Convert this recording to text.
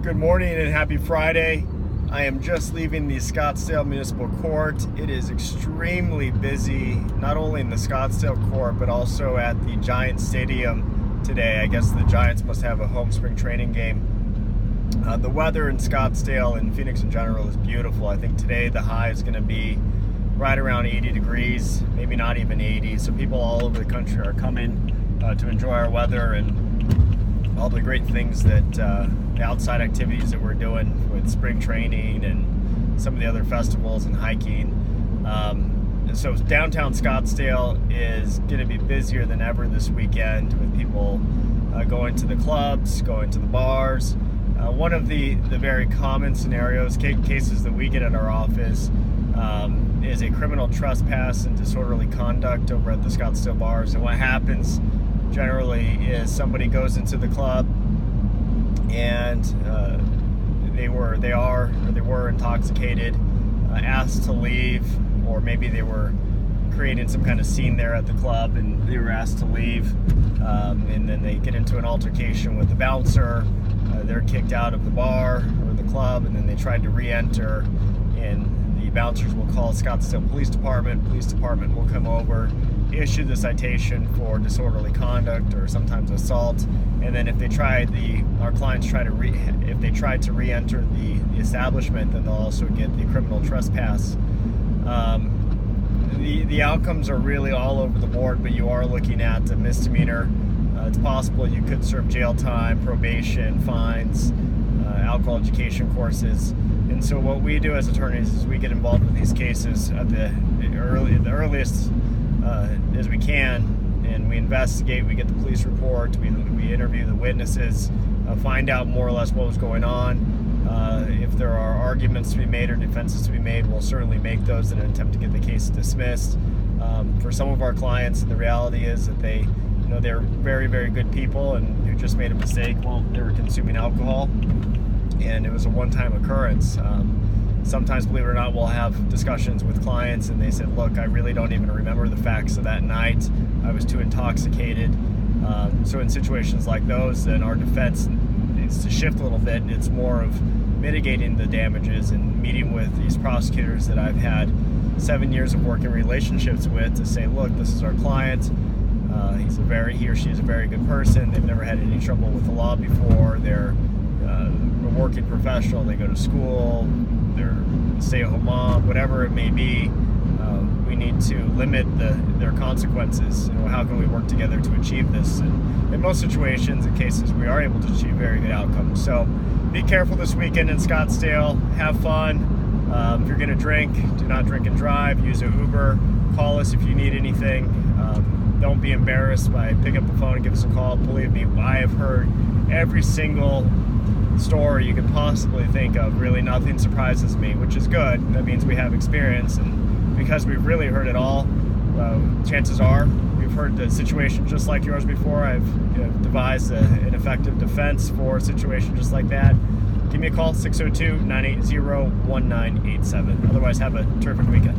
Good morning and happy Friday. I am just leaving the Scottsdale Municipal Court. It is extremely busy, not only in the Scottsdale Court, but also at the Giants Stadium today. I guess the Giants must have a home spring training game. The weather in Scottsdale and Phoenix in general is beautiful. I think today the high is going to be right around 80 degrees, maybe not even 80. So people all over the country are coming to enjoy our weather and all the great things that the outside activities that we're doing with spring training and some of the other festivals and hiking. And so downtown Scottsdale is going to be busier than ever this weekend with people going to the clubs, going to the bars. One of the very common scenarios, cases that we get at our office is a criminal trespass and disorderly conduct over at the Scottsdale bars. And what happens generally is somebody goes into the club and they were intoxicated, asked to leave, or maybe they were creating some kind of scene there at the club and they were asked to leave, and then they get into an altercation with the bouncer. They're kicked out of the bar or the club, and then they tried to re-enter, and the bouncers will call Scottsdale Police Department. Police Department will come over, issue the citation for disorderly conduct or sometimes assault, and then if they tried to re-enter the establishment, then they'll also get the criminal trespass. The outcomes are really all over the board, but you are looking at a misdemeanor. It's possible you could serve jail time, probation, fines, alcohol education courses. And so what we do as attorneys is we get involved with these cases at the earliest as we can, and we investigate. We get the police report, we interview the witnesses, find out more or less what was going on. If there are arguments to be made or defenses to be made, we'll certainly make those in an attempt to get the case dismissed. For some of our clients, the reality is that they're very, very good people and who just made a mistake while they were consuming alcohol, and it was a one-time occurrence. Sometimes, believe it or not, we'll have discussions with clients and they said, look, I really don't even remember the facts of that night. I was too intoxicated. So in situations like those, then our defense needs to shift a little bit. It's more of mitigating the damages and meeting with these prosecutors that I've had 7 years of working relationships with to say, look, this is our client. He or she is a very good person. They've never had any trouble with the law before. They're a working professional. They go to school. They're a stay-at-home mom, whatever it may be. We need to limit their consequences. How can we work together to achieve this? And in most situations and cases, we are able to achieve very good outcomes. So be careful this weekend in Scottsdale. Have fun. If you're going to drink, do not drink and drive. Use an Uber. Call us if you need anything. Don't be embarrassed by pick up the phone and give us a call. Believe me, I have heard every single story you could possibly think of. Really, nothing surprises me, which is good. That means we have experience, and because we've really heard it all, chances are we've heard the situation just like yours before. I've devised an effective defense for a situation just like that. Give me a call, 602-980-1987. Otherwise, have a terrific weekend.